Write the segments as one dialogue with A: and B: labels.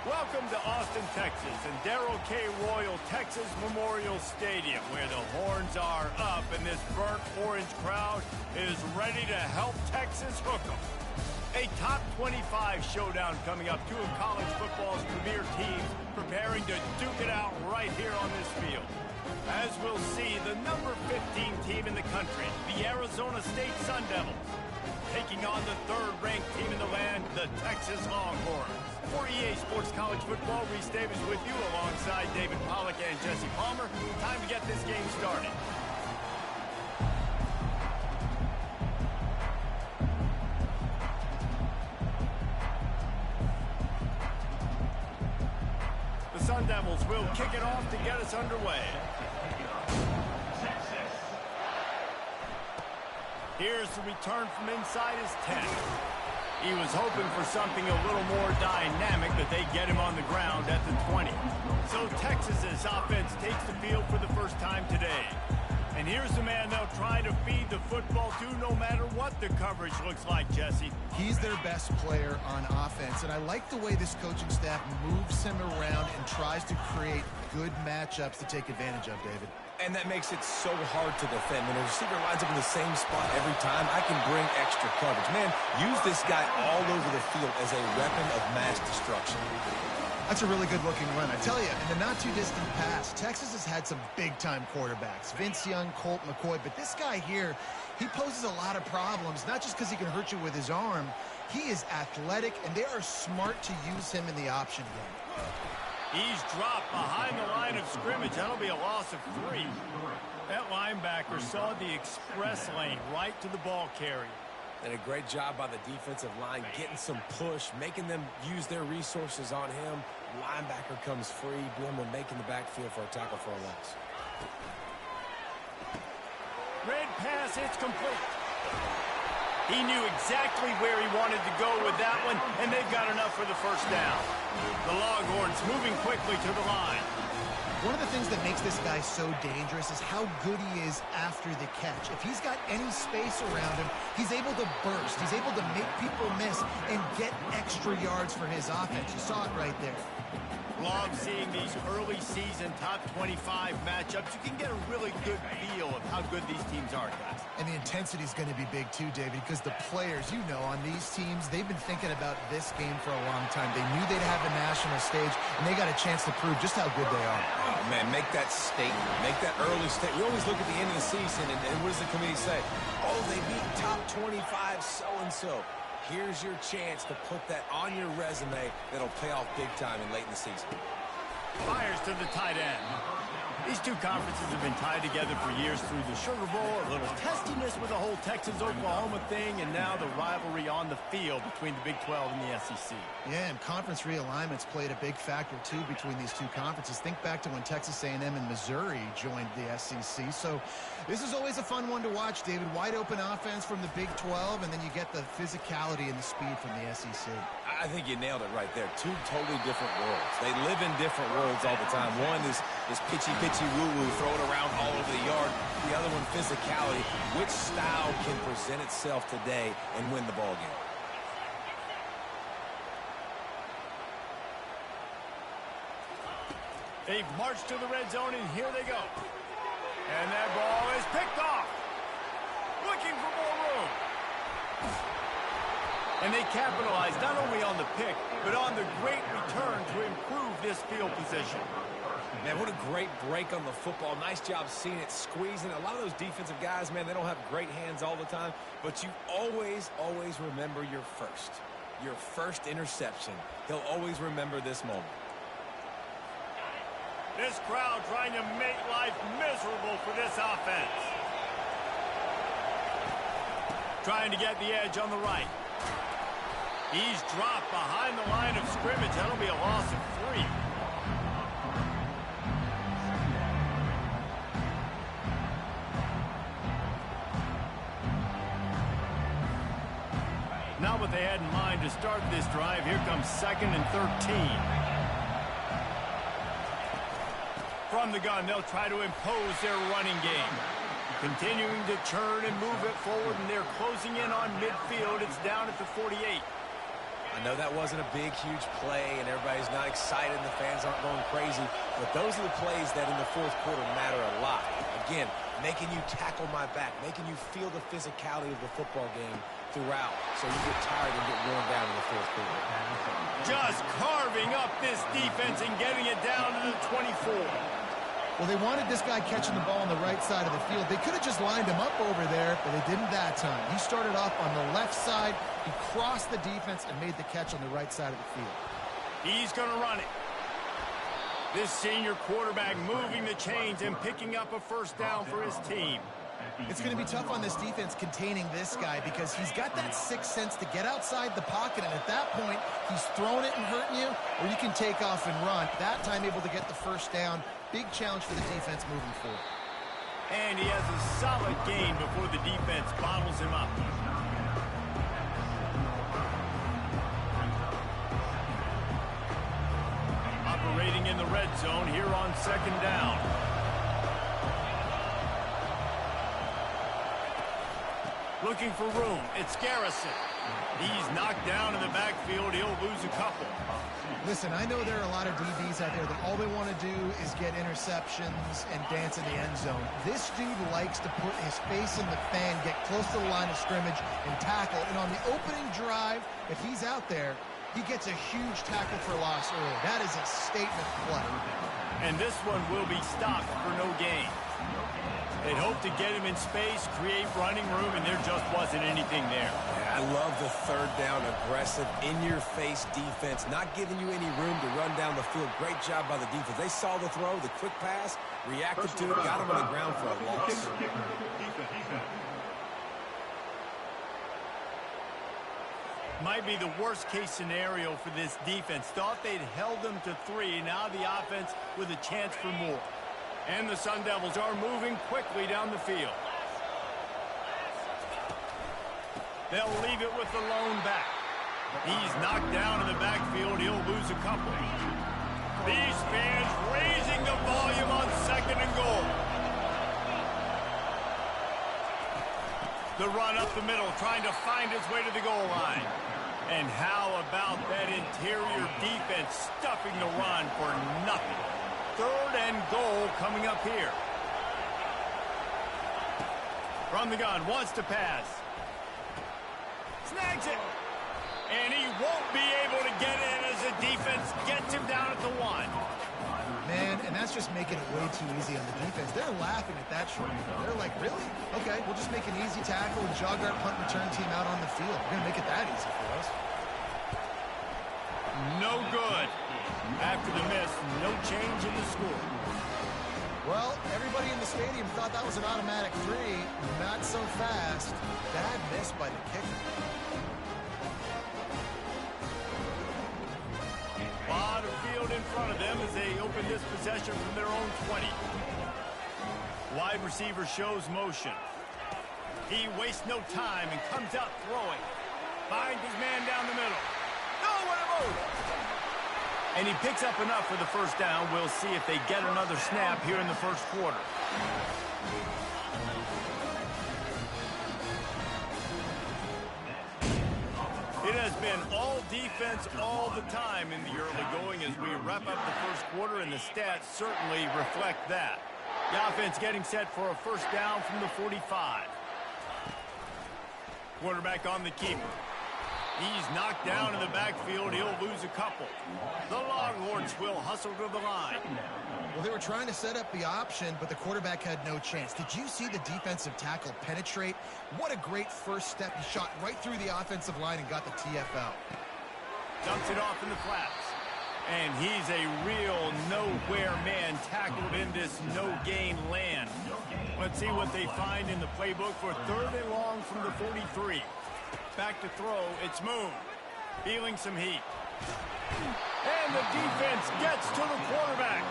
A: Welcome to Austin, Texas, and Darrell K. Royal Texas Memorial Stadium, where the horns are up and this burnt orange crowd is ready to help Texas hook 'em. A top 25 showdown coming up. Two of college football's premier teams preparing to duke it out right here on this field. As we'll see, the number 15 team in the country, the Arizona State Sun Devils, taking on the third-ranked team in the land, the Texas Longhorns. For EA Sports College Football, Reese Davis with you alongside David Pollack and Jesse Palmer. Time to get this game started. The Sun Devils will kick it off to get us underway. Here's the return from inside his 10. He was hoping for something a little more dynamic, but they get him on the ground at the 20. So Texas's offense takes the field for the first time today. And here's the man they'll try to feed the football to no matter what the coverage looks like, Jesse.
B: He's their best player on offense, and I like the way this coaching staff moves him around and tries to create good matchups to take advantage of, David.
C: And that makes it so hard to defend. When a receiver lines up in the same spot every time, I can bring extra coverage. Man, use this guy all over the field as a weapon of mass destruction.
B: That's a really good-looking run. I tell you, in the not-too-distant past, Texas has had some big-time quarterbacks. Vince Young, Colt McCoy. But this guy here, he poses a lot of problems, not just because he can hurt you with his arm. He is athletic, and they are smart to use him in the option game.
A: He's dropped behind the line of scrimmage. That'll be a loss of 3. That linebacker saw the express lane right to the ball carrier.
C: And a great job by the defensive line, getting some push, making them use their resources on him. Linebacker comes free, boom, and making the backfield for a tackle for a loss.
A: Red pass, it's complete. He knew exactly where he wanted to go with that one, and they've got enough for the first down. The Longhorns moving quickly to the line.
B: One of the things that makes this guy so dangerous is how good he is after the catch. If he's got any space around him, he's able to burst. He's able to make people miss and get extra yards for his offense. You saw it right there.
A: Love seeing these early season top 25 matchups. You can get a really good feel of how good these teams are, guys.
B: And the intensity is going to be big too, David, because the players, you know, on these teams, they've been thinking about this game for a long time. They knew they'd have the national stage, and they got a chance to prove just how good they are.
C: Oh, man, make that statement. Make that early statement. We always look at the end of the season, and what does the committee say? Oh, they beat top 25 so-and-so. Here's your chance to put that on your resume that'll pay off big time and late in the season.
A: Fires to the tight end. These two conferences have been tied together for years through the Sugar Bowl, a little testiness with the whole Texas-Oklahoma thing, and now the rivalry on the field between the Big 12 and the SEC.
B: Yeah, and conference realignments played a big factor, too, between these two conferences. Think back to when Texas A&M and Missouri joined the SEC. So this is always a fun one to watch, David. Wide-open offense from the Big 12, and then you get the physicality and the speed from the SEC.
C: I think you nailed it right there. Two totally different worlds. They live in different worlds all the time. One is pitchy woo-woo, throw it around all over the yard. The other one, physicality. Which style can present itself today and win the ball game?
A: They've marched to the red zone, and here they go. And that ball is picked off. Looking for more room. And they capitalize not only on the pick, but on the great return to improve this field position.
C: Man, what a great break on the football. Nice job seeing it, squeezing. A lot of those defensive guys, man, they don't have great hands all the time, but you always remember your first interception. He'll always remember this moment.
A: This crowd trying to make life miserable for this offense. Trying to get the edge on the right. He's dropped behind the line of scrimmage. That'll be a loss of 3. Not what they had in mind to start this drive. Here comes 2nd and 13. From the gun, they'll try to impose their running game. Continuing to churn and move it forward, and they're closing in on midfield. It's down at the 48.
C: I know that wasn't a big, huge play, and everybody's not excited, and the fans aren't going crazy, but those are the plays that in the fourth quarter matter a lot. Again, making you tackle my back, making you feel the physicality of the football game throughout, so you get tired and get worn down in the fourth quarter.
A: Just carving up this defense and getting it down to the 24.
B: Well, they wanted this guy catching the ball on the right side of the field. They could have just lined him up over there, but they didn't that time. He started off on the left side. He crossed the defense and made the catch on the right side of the field.
A: He's going to run it. This senior quarterback moving the chains and picking up a first down for his team.
B: It's going to be tough on this defense containing this guy because he's got that sixth sense to get outside the pocket, and at that point, he's throwing it and hurting you, or you can take off and run. That time able to get the first down. Big challenge for the defense moving forward.
A: And he has a solid gain before the defense bottles him up. Operating in the red zone here on second down. Looking for room. It's Garrison. He's knocked down in the backfield. He'll lose a couple.
B: Listen, I know there are a lot of DBs out there that all they want to do is get interceptions and dance in the end zone. This dude likes to put his face in the fan, get close to the line of scrimmage, and tackle. And on the opening drive, if he's out there, he gets a huge tackle for loss early. That is a statement play.
A: And this one will be stopped for no gain. They'd hope to get him in space, create running room, and there just wasn't anything there.
C: Yeah, I love the third down, aggressive, in-your-face defense, not giving you any room to run down the field. Great job by the defense. They saw the throw, the quick pass, reacted to it, got him on the ground for a loss.
A: Might be the worst-case scenario for this defense. Thought they'd held them to 3. Now the offense with a chance for more. And the Sun Devils are moving quickly down the field. They'll leave it with the lone back. He's knocked down in the backfield. He'll lose a couple. These fans raising the volume on second and goal. The run up the middle, trying to find his way to the goal line. And how about that interior defense stuffing the run for nothing? Third and goal coming up here. From the gun, wants to pass. Snags it. And he won't be able to get in as the defense gets him down at the 1.
B: Man, and that's just making it way too easy on the defense. They're laughing at that short. They're like, really? Okay, we'll just make an easy tackle and jog our punt return team out on the field. We're going to make it that easy for us.
A: No good. After the miss, no change in the score.
B: Well, everybody in the stadium thought that was an automatic 3. Not so fast. Bad miss by the kicker.
A: Lot of field in front of them as they open this possession from their own 20. Wide receiver shows motion. He wastes no time and comes out throwing. Finds his man down the middle. Nowhere to move. And he picks up enough for the first down. We'll see if they get another snap here in the first quarter. It has been all defense all the time in the early going as we wrap up the first quarter, and the stats certainly reflect that. The offense getting set for a first down from the 45. Quarterback on the keeper. He's knocked down in the backfield. He'll lose a couple. The Longhorns will hustle to the line.
B: Well, they were trying to set up the option, but the quarterback had no chance. Did you see the defensive tackle penetrate? What a great first step. He shot right through the offensive line and got the TFL.
A: Dumps it off in the flats. And he's a real nowhere man tackled in this no-gain land. Let's see what they find in the playbook for third and long from the 43. Back to throw, it's Moon. Feeling some heat. And the defense gets to the quarterback.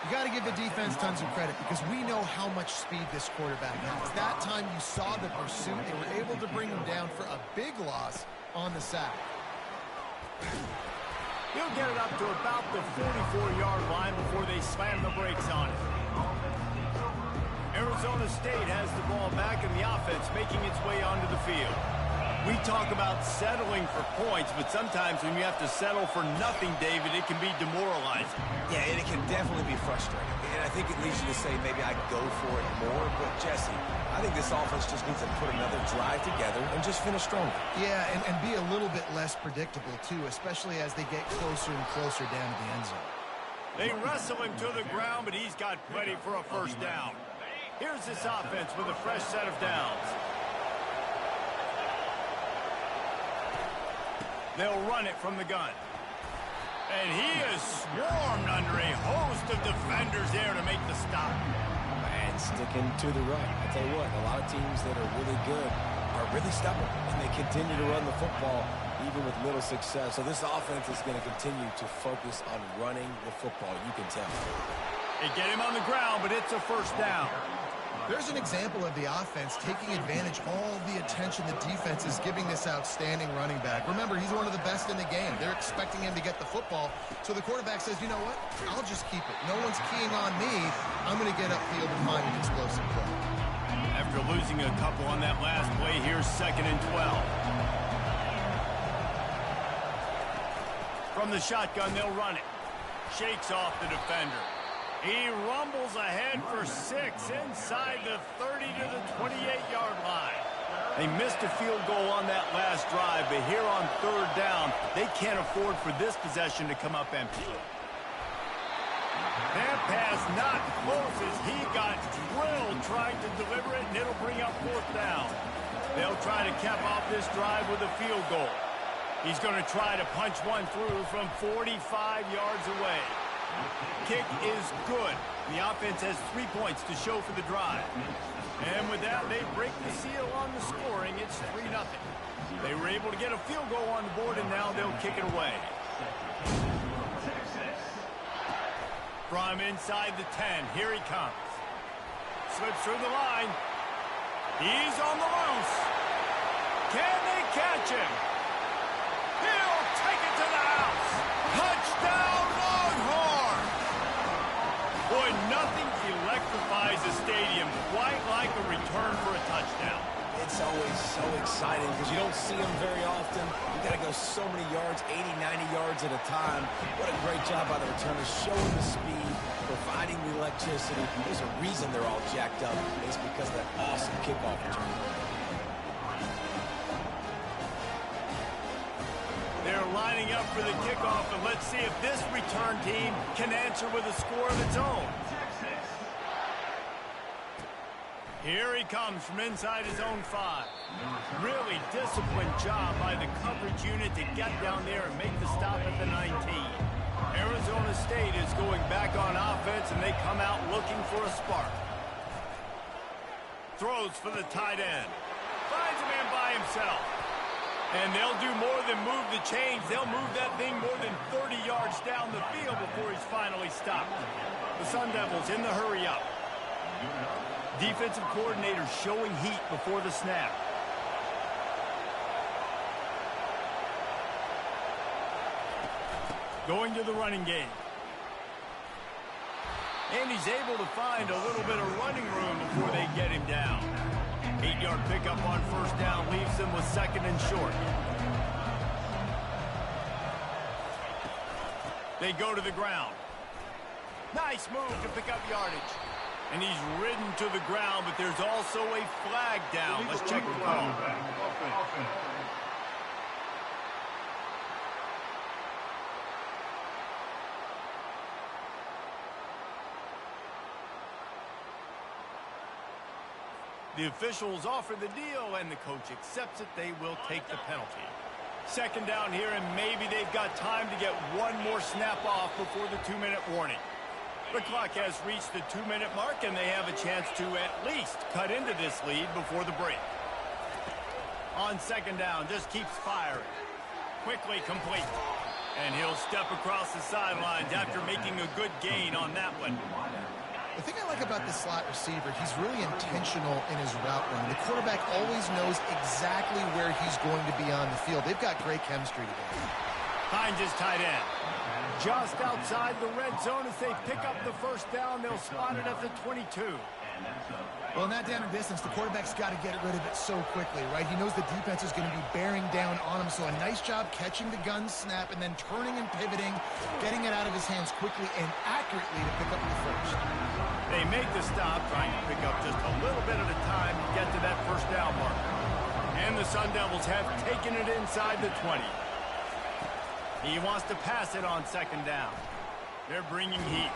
B: You got to give the defense tons of credit because we know how much speed this quarterback has. That time you saw the pursuit. They were able to bring him down for a big loss on the sack.
A: He'll get it up to about the 44-yard line before they slam the brakes on it. Arizona State has the ball back and the offense making its way onto the field. We talk about settling for points, but sometimes when you have to settle for nothing, David, it can be demoralizing.
C: Yeah, and it can definitely be frustrating. And I think it leads you to say maybe I go for it more. But, Jesse, I think this offense just needs to put another drive together and just finish stronger.
B: Yeah, and be a little bit less predictable, too, especially as they get closer and closer down to the end zone.
A: They wrestle him to the ground, but he's got plenty for a first down. Here's this offense with a fresh set of downs. They'll run it from the gun. And he is swarmed under a host of defenders there to make the stop.
C: And sticking to the run. I tell you what, a lot of teams that are really good are really stubborn, and they continue to run the football even with little success. So this offense is going to continue to focus on running the football, you can tell.
A: They get him on the ground, but it's a first down.
B: There's an example of the offense taking advantage of all the attention the defense is giving this outstanding running back. Remember, he's one of the best in the game. They're expecting him to get the football. So the quarterback says, you know what? I'll just keep it. No one's keying on me. I'm going to get upfield and find an explosive play.
A: After losing a couple on that last play, here's 2nd and 12. From the shotgun, they'll run it. Shakes off the defender. He rumbles ahead for 6 inside the 30 to the 28-yard line. They missed a field goal on that last drive, but here on 3rd down, they can't afford for this possession to come up empty. That pass not close as he got drilled trying to deliver it, and it'll bring up 4th down. They'll try to cap off this drive with a field goal. He's going to try to punch one through from 45 yards away. Kick is good. The offense has 3 points to show for the drive. And with that, they break the seal on the scoring. It's 3-0. They were able to get a field goal on the board, and now they'll kick it away. From inside the 10, here he comes. Slips through the line. He's on the loose. Can they catch him? He'll take it to the house. Touchdown, Longhorn! Boy, nothing electrifies a stadium quite like a return for a touchdown.
C: It's always so exciting because you don't see them very often. You got to go so many yards, 80, 90 yards at a time. What a great job by the returners, showing the speed, providing the electricity. There's a reason they're all jacked up. It's because of that awesome kickoff return.
A: They're lining up for the kickoff, and let's see if this return team can answer with a score of its own. Here he comes from inside his own 5. Really disciplined job by the coverage unit to get down there and make the stop at the 19. Arizona State is going back on offense, and they come out looking for a spark. Throws for the tight end. Finds a man by himself. And they'll do more than move the chains. They'll move that thing more than 30 yards down the field before he's finally stopped. The Sun Devils in the hurry up. Defensive coordinator showing heat before the snap. Going to the running game. And he's able to find a little bit of running room before they get him down. 8-yard pickup on 1st down leaves them with 2nd and short. They go to the ground. Nice move to pick up yardage. And he's ridden to the ground, but there's also a flag down. Let's check the call. The officials offer the deal, and the coach accepts it. They will take the penalty. 2nd down here, and maybe they've got time to get one more snap off before the 2-minute warning. The clock has reached the 2-minute mark, and they have a chance to at least cut into this lead before the break. On 2nd down, just keeps firing. Quickly complete. And he'll step across the sidelines after making a good gain on that one.
B: The thing I like about this slot receiver, he's really intentional in his route run. The quarterback always knows exactly where he's going to be on the field. They've got great chemistry together.
A: Finds his tight end. Just outside the red zone as they pick up the 1st down. They'll spot it at the 22.
B: Well, in that down and distance, the quarterback's got to get rid of it so quickly, right? He knows the defense is going to be bearing down on him, so a nice job catching the gun snap and then turning and pivoting, getting it out of his hands quickly and accurately to pick up the first.
A: They make the stop, trying to pick up just a little bit at a time to get to that first down marker. And the Sun Devils have taken it inside the 20. He wants to pass it on second down. They're bringing heat.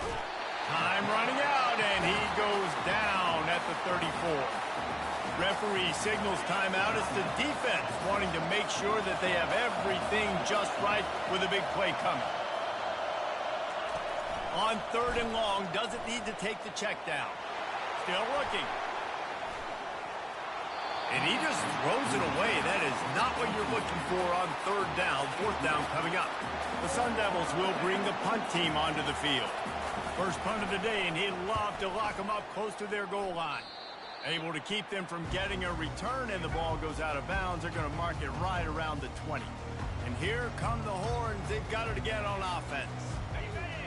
A: Time running out, and he goes down at the 34. Referee signals timeout. It's the defense wanting to make sure that they have everything just right with a big play coming. On 3rd and long, doesn't need to take the check down. Still looking. And he just throws it away. That is not what you're looking for on 3rd down. 4th down coming up. The Sun Devils will bring the punt team onto the field. First punt of the day, and he'd love to lock them up close to their goal line. Able to keep them from getting a return, and the ball goes out of bounds. They're going to mark it right around the 20. And here come the Horns. They've got it again on offense.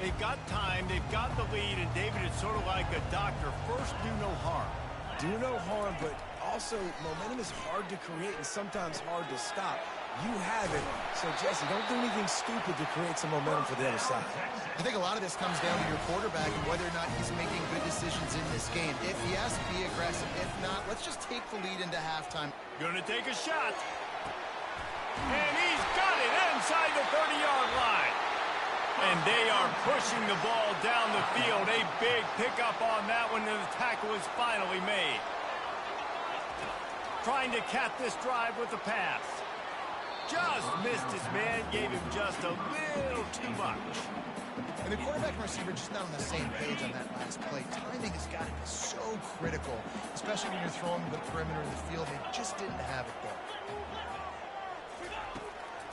A: They've got time. They've got the lead, and David, it's sort of like a doctor. First, do no harm.
C: Do no harm, but also momentum is hard to create and sometimes hard to stop. You have it. So, Jesse, don't do anything stupid to create some momentum for the other side.
B: I think a lot of this comes down to your quarterback and whether or not he's making good decisions in this game. If he has, be aggressive. If not, let's just take the lead into halftime.
A: Gonna take a shot. And he's got it inside the 30-yard line. And they are pushing the ball down the field. A big pickup on that one, and the tackle is finally made. Trying to cap this drive with the pass. Just missed his man, gave him just a little too much.
B: And the quarterback and receiver just not on the same page on that last play. Timing has got to be so critical, especially when you're throwing the perimeter of the field. They just didn't have it there.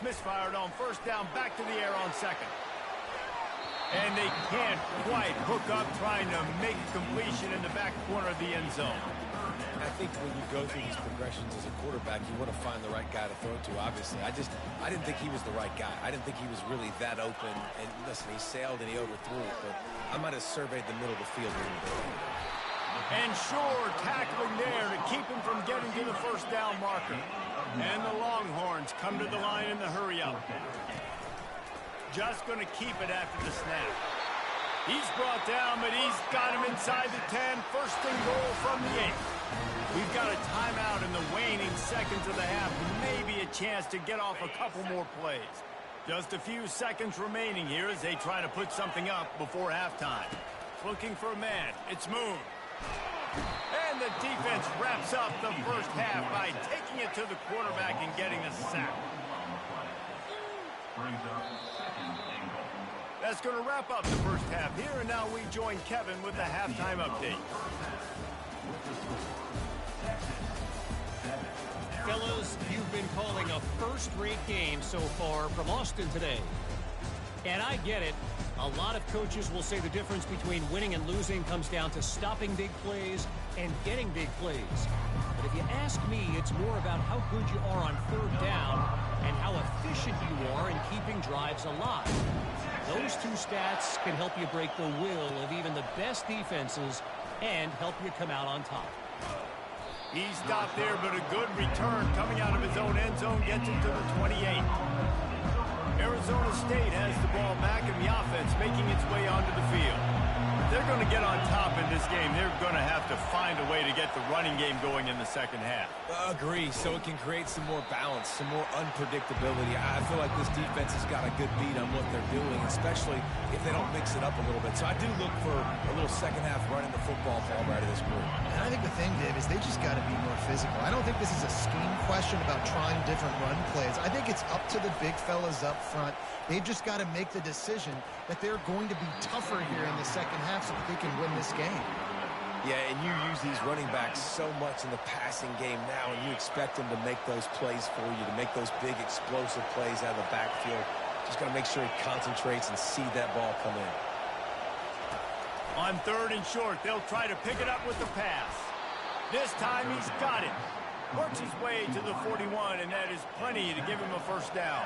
A: Misfired on 1st down, back to the air on 2nd. And they can't quite hook up, trying to make a completion in the back corner of the end zone.
C: I think when you go through these progressions as a quarterback, you want to find the right guy to throw it to, obviously. I didn't think he was the right guy. I didn't think he was really that open. And listen, he sailed and he overthrew it, but I might have surveyed the middle of the field a little bit.
A: And Shore tackling there to keep him from getting to the 1st down marker. And the Longhorns come to the line in the hurry-up. Just going to keep it after the snap. He's brought down, but he's got him inside the 10. 1st and goal from the 8. We've got a timeout in the waning seconds of the half. Maybe a chance to get off a couple more plays. Just a few seconds remaining here as they try to put something up before halftime. Looking for a man. It's Moon. And the defense wraps up the first half by taking it to the quarterback and getting a sack. That's going to wrap up the first half here, and now we join Kevin with the halftime update.
D: Fellas, you've been calling a first-rate game so far from Austin today. And I get it. A lot of coaches will say the difference between winning and losing comes down to stopping big plays and getting big plays. But if you ask me, it's more about how good you are on 3rd down and how efficient you are in keeping drives alive. Those two stats can help you break the will of even the best defenses and help you come out on top.
A: He stopped there, but a good return coming out of his own end zone gets him to the 28. Arizona State has the ball back, and the offense making its way onto the field. If they're going to get on top in this game, they're going to have to find a way to get the running game going in the second half.
C: Agree, so it can create some more balance, some more unpredictability. I feel like this defense has got a good beat on what they're doing, especially if they don't mix it up a little bit. So I do look for a little second half running the football ball right of this group.
B: And I think the thing, Dave, is they just got to be more physical. I don't think this is a scheme question about trying different run plays. I think it's up to the big fellas up front. They've just got to make the decision that they're going to be tougher here in the second half so that they can win this game.
C: Yeah, and you use these running backs so much in the passing game now, and you expect them to make those plays for you, to make those big explosive plays out of the backfield. Just got to make sure he concentrates and see that ball come in.
A: On 3rd and short, they'll try to pick it up with the pass. This time he's got it. Works his way to the 41, and that is plenty to give him a 1st down.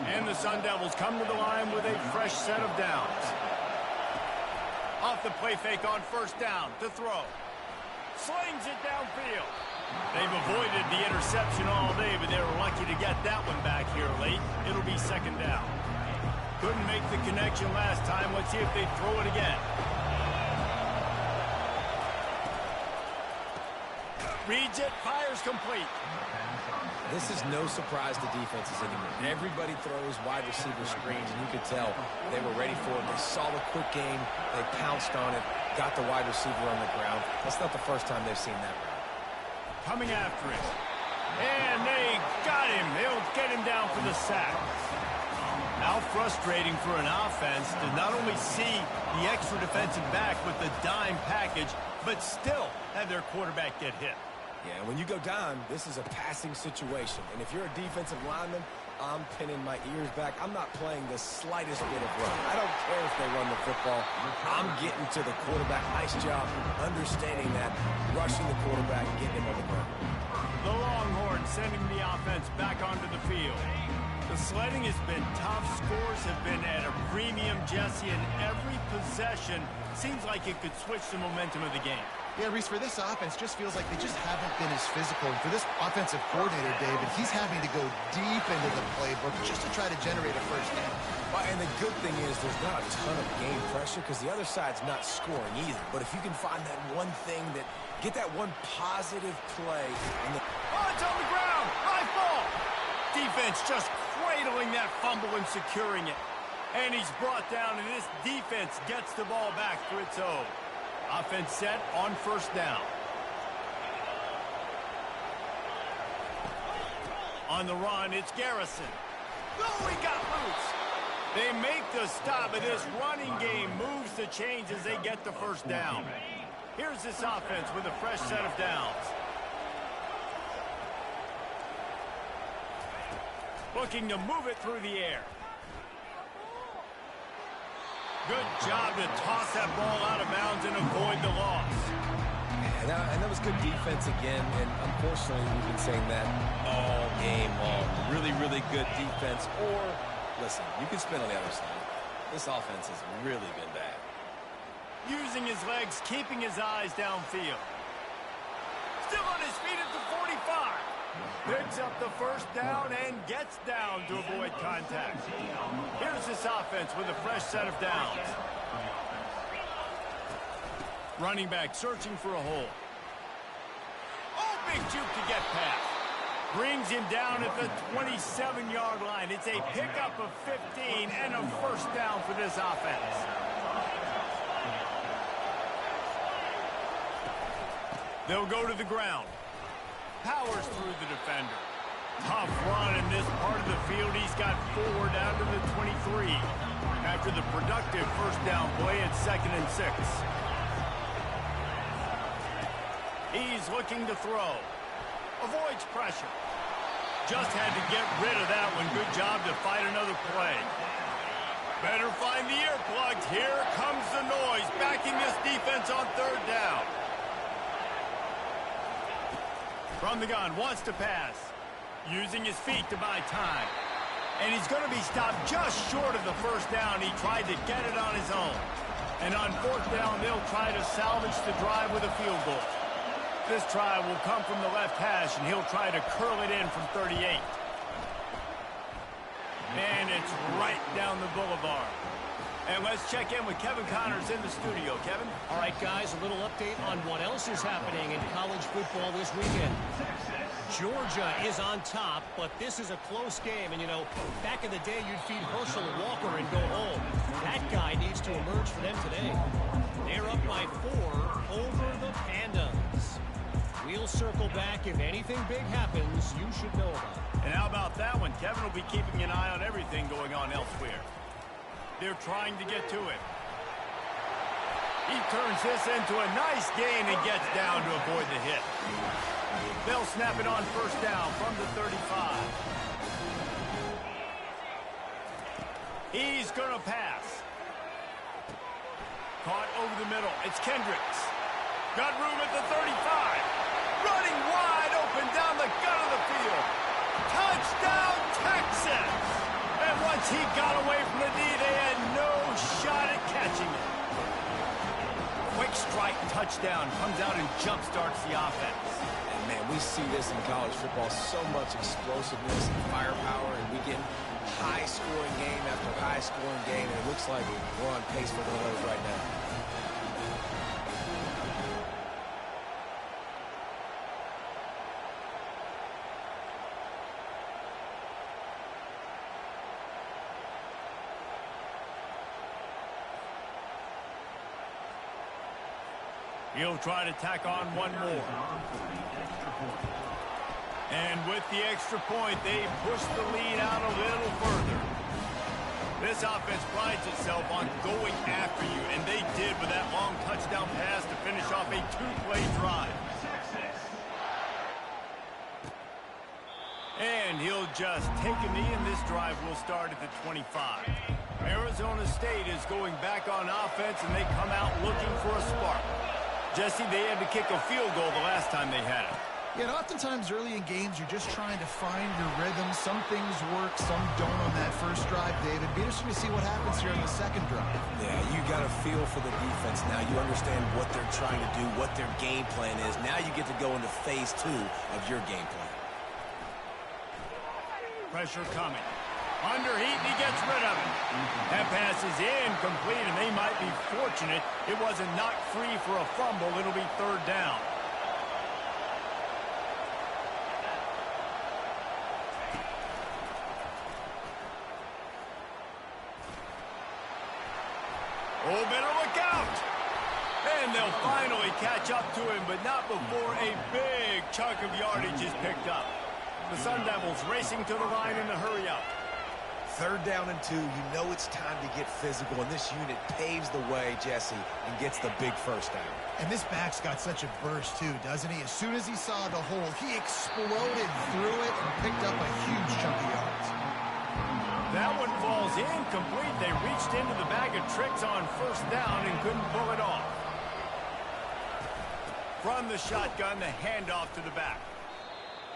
A: And the Sun Devils come to the line with a fresh set of downs. Off the play fake on 1st down to throw. Slings it downfield. They've avoided the interception all day, but they were lucky to get that one back here late. It'll be second down. Couldn't make the connection last time. Let's see if they throw it again. Reads it, fires complete.
C: This is no surprise to defenses anymore. Everybody throws wide receiver screens, and you could tell they were ready for it. They saw the quick game. They pounced on it, got the wide receiver on the ground. That's not the first time they've seen that route.
A: Coming after it. And they got him. They'll get him down for the sack. How frustrating for an offense to not only see the extra defensive back with the dime package, but still have their quarterback get hit.
C: Yeah, when you go dime, this is a passing situation. And if you're a defensive lineman, I'm pinning my ears back. I'm not playing the slightest bit of run. I don't care if they run the football. I'm getting to the quarterback. Nice job understanding that, rushing the quarterback, getting him on the ground.
A: The Longhorns sending the offense back onto the field. The sledding has been tough. Scores have been at a premium, Jesse, and every possession seems like it could switch the momentum of the game.
B: Yeah, Reese, for this offense, just feels like they just haven't been as physical. And for this offensive coordinator, David, he's having to go deep into the playbook just to try to generate a first down.
C: Well, and the good thing is there's not a ton of game pressure because the other side's not scoring either. But if you can find that one thing that, get that one positive play. And
A: oh, it's on the ground. High ball. Defense just cradling that fumble and securing it. And he's brought down, and this defense gets the ball back for its own. Offense set on first down. On the run, it's Garrison. Oh, he got loose. They make the stop, and this running game moves the chains as they get the first down. Here's this offense with a fresh set of downs. Looking to move it through the air. Good job to toss that ball out of bounds and avoid the loss.
C: And that was good defense again, and unfortunately we've been saying that all game long. Really, really good defense. Or, listen, you can spin on the other side. This offense has really been bad.
A: Using his legs, keeping his eyes downfield. Still on his feet at the 45. Picks up the first down and gets down to avoid contact. Here's this offense with a fresh set of downs. Running back searching for a hole. Oh, big juke to get past. Brings him down at the 27-yard line. It's a pickup of 15 and a first down for this offense. They'll go to the ground. Powers through the defender. Tough run in this part of the field. He's got 4 down to the 23. After the productive first down play at 2nd and 6. He's looking to throw. Avoids pressure. Just had to get rid of that one. Good job to fight another play. Better find the earplugs. Here comes the noise. Backing this defense on 3rd down. From the gun, wants to pass. Using his feet to buy time. And he's going to be stopped just short of the first down. He tried to get it on his own. And on 4th down, they'll try to salvage the drive with a field goal. This try will come from the left hash, and he'll try to curl it in from 38. And it's right down the boulevard. And let's check in with Kevin Connors in the studio. Kevin?
D: All right, guys, a little update on what else is happening in college football this weekend. Georgia is on top, but this is a close game. And, you know, back in the day, you'd feed Herschel Walker and go home. That guy needs to emerge for them today. They're up by 4 over the Pandas. We'll circle back. If anything big happens, you should know about it.
A: And how about that one? Kevin will be keeping an eye on everything going on elsewhere. They're trying to get to it. He turns this into a nice gain and gets down to avoid the hit. They'll snap it on first down from the 35. He's going to pass. Caught over the middle. It's Kendricks. Got room at the 35. Running wide open down the gut of the field. Touchdown, Texas! And once he got away from the D, they had no shot at catching it. quick strike touchdown. Comes out and jump-starts the offense.
C: And, man, we see this in college football. So much explosiveness and firepower, and we get high-scoring game after high-scoring game, and it looks like we're on pace for one of those right now.
A: He'll try to tack on one more. And with the extra point, they push the lead out a little further. This offense prides itself on going after you, and they did with that long touchdown pass to finish off a two-play drive. And he'll just take a knee, and this drive will start at the 25. Arizona State is going back on offense, and they come out looking for a spark. Jesse, they had to kick a field goal the last time they had it.
B: Yeah, and oftentimes early in games, you're just trying to find your rhythm. Some things work, some don't on that first drive, David. Be interesting to see what happens here in the second drive.
C: Yeah, you got a feel for the defense now. You understand what they're trying to do, what their game plan is. Now you get to go into phase 2 of your game plan.
A: Pressure coming. Under heat, and he gets rid of it. That pass is incomplete, and they might be fortunate it wasn't knocked free for a fumble. It'll be third down. Oh, better look out. And they'll finally catch up to him, but not before a big chunk of yardage is picked up. The Sun Devils racing to the line in a hurry up.
C: Third down and 2, you know it's time to get physical, and this unit paves the way, Jesse, and gets the big first down.
B: And this back's got such a burst, too, doesn't he? As soon as he saw the hole, he exploded through it and picked up a huge chunk of yards.
A: That one falls incomplete. They reached into the bag of tricks on first down and couldn't pull it off. From the shotgun, the handoff to the back.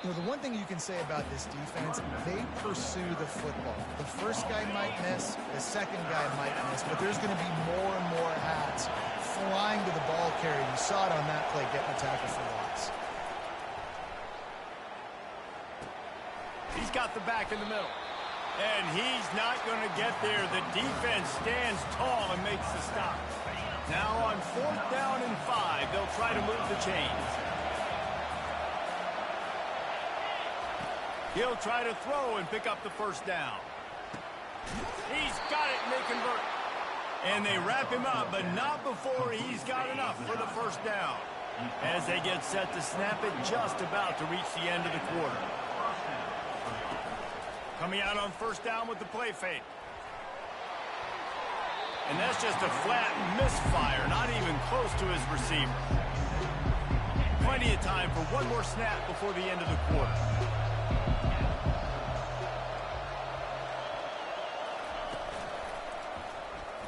B: You know, the one thing you can say about this defense, they pursue the football. The first guy might miss, the second guy might miss, but there's going to be more and more hats flying to the ball carrier. You saw it on that play, getting a tackle for loss.
A: He's got the back in the middle. And he's not going to get there. The defense stands tall and makes the stop. Now on fourth down and 5, they'll try to move the chains. He'll try to throw and pick up the first down. He's got it, and they convert. And they wrap him up, but not before he's got enough for the first down. As they get set to snap it, just about to reach the end of the quarter. Coming out on first down with the play fake. And that's just a flat misfire, not even close to his receiver. Plenty of time for one more snap before the end of the quarter.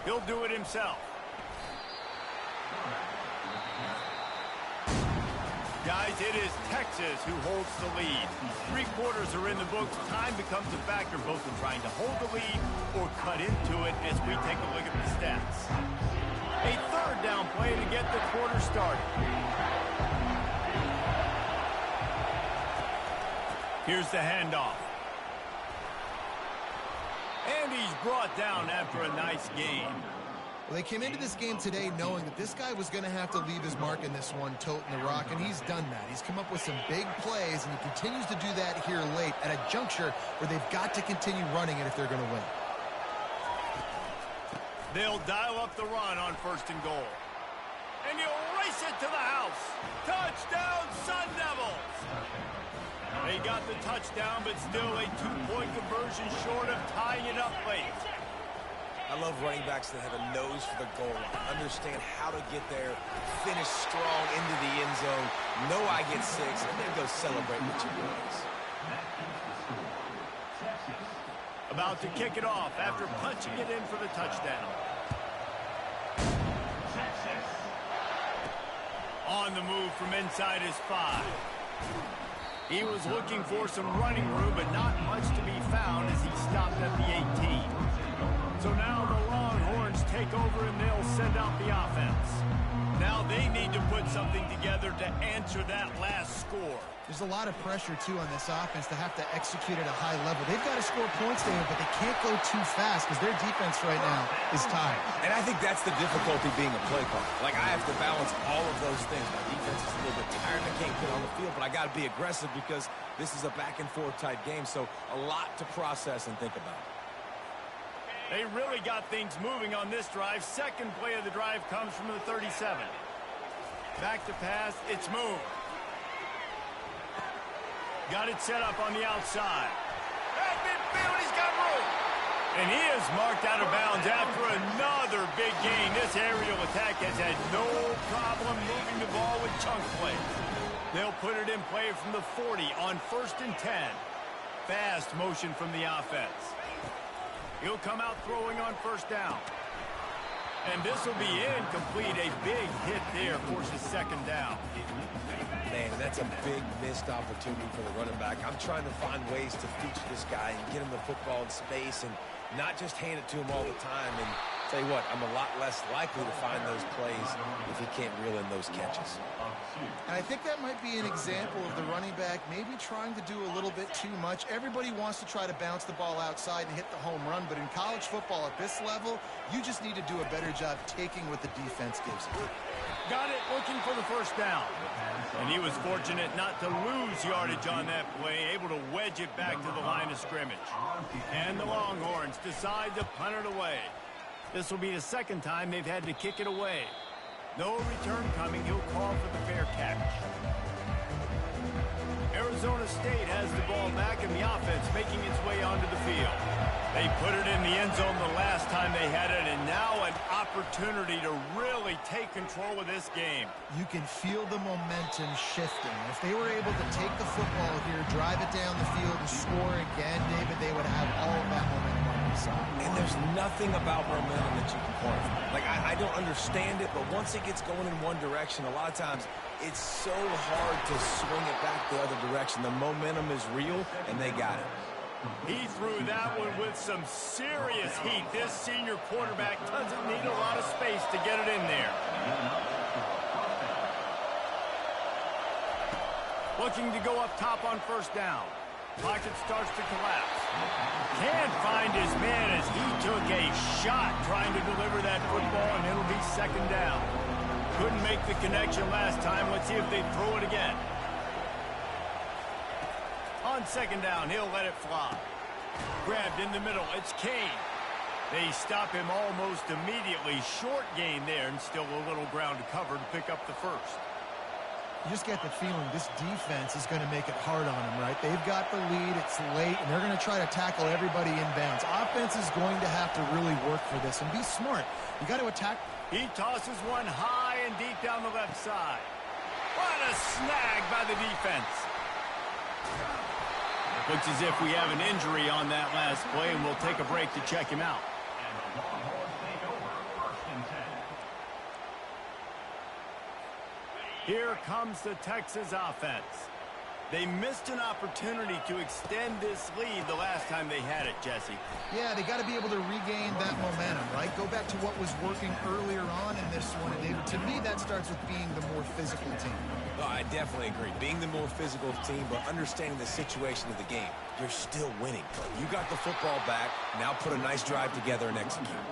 A: He'll do it himself. Guys, it is Texas who holds the lead. 3 quarters are in the books. Time becomes a factor both in trying to hold the lead or cut into it as we take a look at the stats. A third down play to get the quarter started. Here's the handoff. And he's brought down after a nice game.
B: Well, they came into this game today knowing that this guy was going to have to leave his mark in this one, toting the rock, and he's done that. He's come up with some big plays, and he continues to do that here late at a juncture where they've got to continue running it if they're going to win.
A: They'll dial up the run on first and goal. And he'll race it to the house. Touchdown, Sun Devils! They got the touchdown, but still a 2-point conversion short of tying it up late.
C: I love running backs that have a nose for the goal line, understand how to get there, finish strong into the end zone, know I get 6, and then go celebrate with 2 points.
A: About to kick it off after punching it in for the touchdown. On the move from inside his 5. He was looking for some running room, but not much to be found as he stopped at the 18. So now the Longhorns take over, and they'll send out the offense. Now they need to put something together to answer that last score.
B: There's a lot of pressure, too, on this offense to have to execute at a high level. They've got to score points, David, but they can't go too fast because their defense right now is tired.
C: And I think that's the difficulty being a play caller. Like, I have to balance all of those things. My defense is a little bit tired. I can't get on the field, but I got to be aggressive because this is a back-and-forth type game, so a lot to process and think about.
A: They really got things moving on this drive. Second play of the drive comes from the 37. Back to pass. It's moved. Got it set up on the outside. At midfield, he's got room. And he is marked out of bounds after another big gain. This aerial attack has had no problem moving the ball with chunk plays. They'll put it in play from the 40 on 1st and 10. Fast motion from the offense. He'll come out throwing on 1st down. And this will be incomplete. A big hit there forces 2nd down.
C: Man, that's a big missed opportunity for the running back. I'm trying to find ways to feature this guy and get him the football in space and not just hand it to him all the time. And tell you what, I'm a lot less likely to find those plays if he can't reel in those catches.
B: And I think that might be an example of the running back maybe trying to do a little bit too much. Everybody wants to try to bounce the ball outside and hit the home run, but in college football at this level, you just need to do a better job taking what the defense gives you.
A: Got it, looking for the 1st down. And he was fortunate not to lose yardage on that play, able to wedge it back to the line of scrimmage. And the Longhorns decide to punt it away. This will be the 2nd time they've had to kick it away. No return coming. He'll call for the fair catch. Arizona State has the ball back and the offense making its way onto the field. They put it in the end zone the last time they had it, and now an opportunity to really take control of this game.
B: You can feel the momentum shifting. If they were able to take the football here, drive it down the field, and score again, David, they would have all of that momentum on their side.
C: And there's nothing about momentum that you can quantify. Like, I don't understand it, but once it gets going in one direction, a lot of times it's so hard to swing it back the other direction. The momentum is real, and they got it.
A: He threw that one with some serious heat. This senior quarterback doesn't need a lot of space to get it in there. Looking to go up top on 1st down. Pocket starts to collapse. Can't find his man as he took a shot trying to deliver that football, and it'll be 2nd down. Couldn't make the connection last time. Let's see if they throw it again. On 2nd down, he'll let it fly. Grabbed in the middle, it's Kane. They stop him almost immediately. Short gain there, and still a little ground to cover to pick up the 1st.
B: You just get the feeling this defense is going to make it hard on them, right? They've got the lead, it's late, and they're going to try to tackle everybody inbounds. Offense is going to have to really work for this and be smart. You got to attack.
A: He tosses one high and deep down the left side. What a snag by the defense. Looks as if we have an injury on that last play, and we'll take a break to check him out. Here comes the Texas offense. They missed an opportunity to extend this lead the last time they had it, Jesse.
B: Yeah, they got to be able to regain that momentum, right? Go back to what was working earlier on in this one. And David, to me, that starts with being the more physical team.
C: Oh, I definitely agree. Being the more physical team, but understanding the situation of the game. You're still winning. You got the football back. Now put a nice drive together and execute.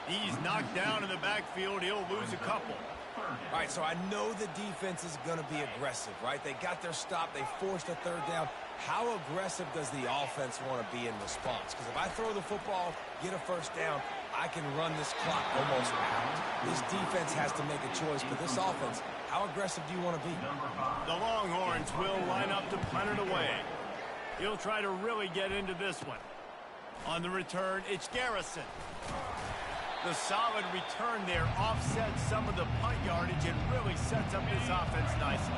A: He's knocked down in the backfield. He'll lose a couple.
C: All right, so I know the defense is going to be aggressive, right? They got their stop. They forced a 3rd down. How aggressive does the offense want to be in response? Because if I throw the football, get a 1st down, I can run this clock almost out. This defense has to make a choice, but this offense, how aggressive do you want to be?
A: The Longhorns will line up to punt it away. He'll try to really get into this one. On the return, it's Garrison. The solid return there offsets some of the punt yardage and really sets up this offense nicely.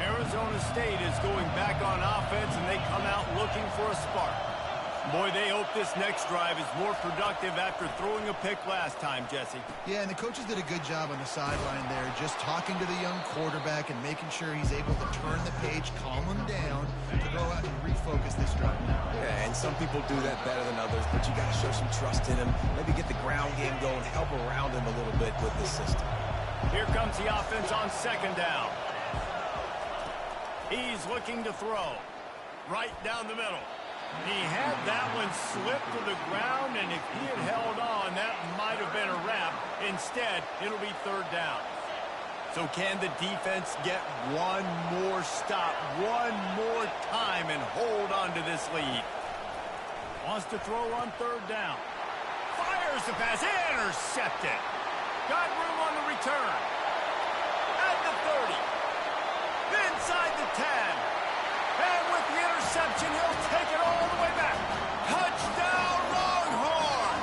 A: Arizona State is going back on offense, and they come out looking for a spark. Boy, they hope this next drive is more productive after throwing a pick last time, Jesse.
B: Yeah, and the coaches did a good job on the sideline there, just talking to the young quarterback and making sure he's able to turn the page, calm him down, to go out and refocus this drive.
C: Yeah, and some people do that better than others, but you got to show some trust in him. Maybe get the ground game going, help around him a little bit with the system.
A: Here comes the offense on second down. He's looking to throw right down the middle. He had that one slip to the ground, and if he had held on, that might have been a wrap. Instead, it'll be third down. So can the defense get one more stop, one more time, and hold on to this lead? Wants to throw on third down. Fires the pass. Intercepted. Got room on the return. At the 30. Inside the 10. And with the interception, he'll take it all the way back. Touchdown, Longhorn!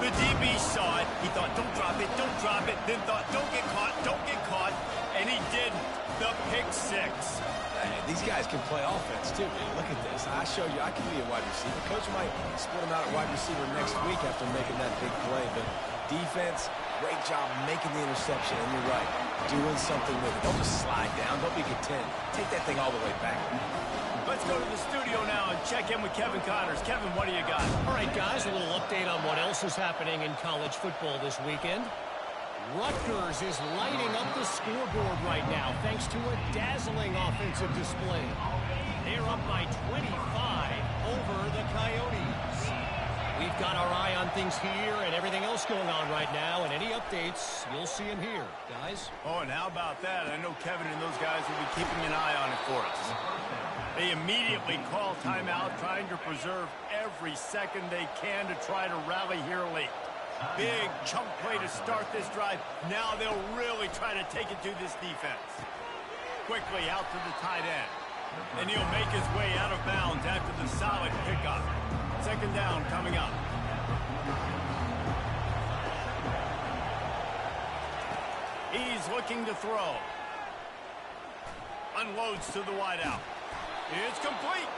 A: The DB saw it. He thought, don't drop it, don't drop it. Then thought, don't get caught, don't get caught. And he did the pick six.
C: Hey, these guys can play offense, too, man. Look at this. I show you I can be a wide receiver. Coach might split him out at wide receiver next week after making that big play. But defense, great job making the interception. And you're right, doing something with it. Don't just slide down. Don't be content. Take that thing all the way back.
A: Let's go to the studio now and check in with Kevin Connors. Kevin, what do you got?
D: All right, guys, a little update on what else is happening in college football this weekend. Rutgers is lighting up the scoreboard right now thanks to a dazzling offensive display. They're up by 25 over the Coyotes. We've got our eye on things here and everything else going on right now, and any updates, you'll see them here, guys.
A: Oh, and how about that? I know Kevin and those guys will be keeping an eye on it for us. They immediately call timeout, trying to preserve every second they can to try to rally here late. Big chunk play to start this drive. Now they'll really try to take it to this defense. Quickly out to the tight end. And he'll make his way out of bounds after the solid pickup. Second down coming up. He's looking to throw. Unloads to the wideout. It's complete.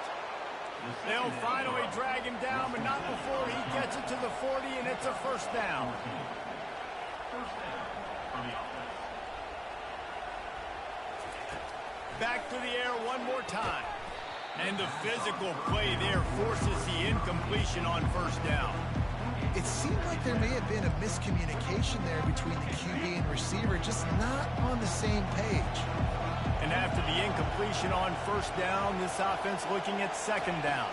A: They'll finally drag him down, but not before he gets it to the 40, and it's a first down. Back to the air one more time. And the physical play there forces the incompletion on first down.
B: It seemed like there may have been a miscommunication there between the QB and receiver, just not on the same page.
A: And after the incompletion on first down, this offense looking at second down.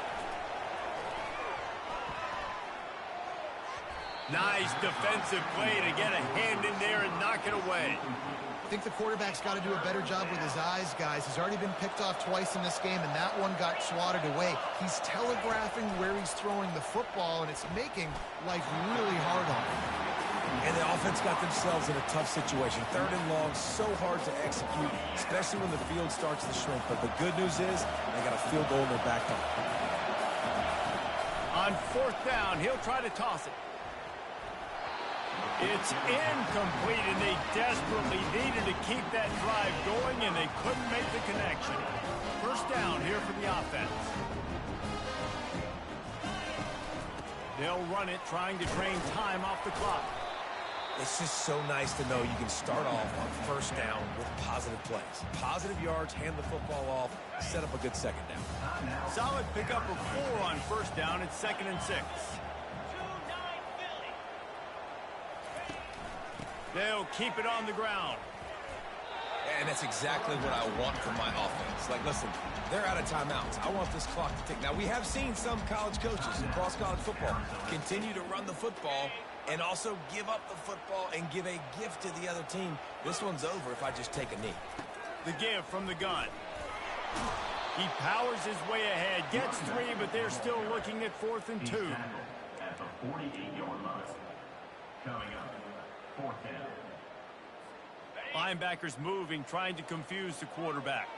A: Nice defensive play to get a hand in there and knock it away.
B: I think the quarterback's got to do a better job with his eyes, guys. He's already been picked off twice in this game, and that one got swatted away. He's telegraphing where he's throwing the football, and it's making life really hard on him.
C: And the offense got themselves in a tough situation. Third and long, so hard to execute, especially when the field starts to shrink. But the good news is they got a field goal in their back pocket.
A: On fourth down, he'll try to toss it. It's incomplete, and they desperately needed to keep that drive going, and they couldn't make the connection. First down here for the offense. They'll run it, trying to drain time off the clock.
C: It's just so nice to know you can start off on first down with positive plays. Positive yards, hand the football off, set up a good second down.
A: Solid pickup of 4 on first down. It's 2nd and 6. They'll keep it on the ground.
C: And that's exactly what I want from my offense. Like, listen, they're out of timeouts. I want this clock to tick. Now, we have seen some college coaches across college football continue to run the football and also give up the football and give a gift to the other team. This one's over if I just take a knee.
A: The give from the gun. He powers his way ahead, gets 3, but they're still looking at 4th and 2.
E: At the 48-yard line. Coming up, 4th down.
A: Linebackers moving, trying to confuse the quarterback.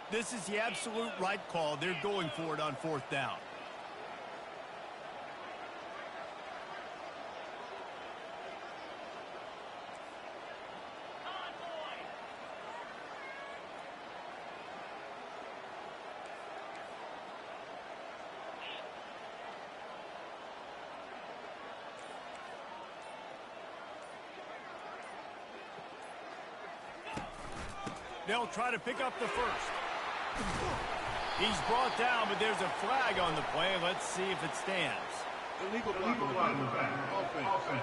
A: This is the absolute right call. They're going for it on 4th down. They'll try to pick up the first. He's brought down, but there's a flag on the play. Let's see if it stands.
E: Illegal block in the back. Offense.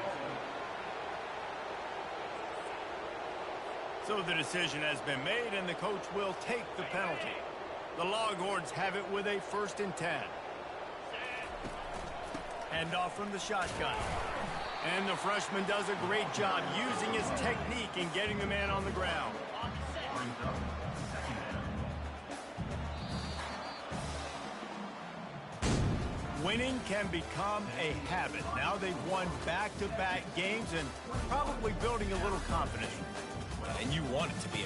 A: So the decision has been made, and the coach will take the penalty. The Longhorns have it with a 1st and 10. Hand off from the shotgun. And the freshman does a great job using his technique and getting the man on the ground. Winning can become a habit. Now they've won back-to-back games and probably building a little confidence.
C: And you want it to be a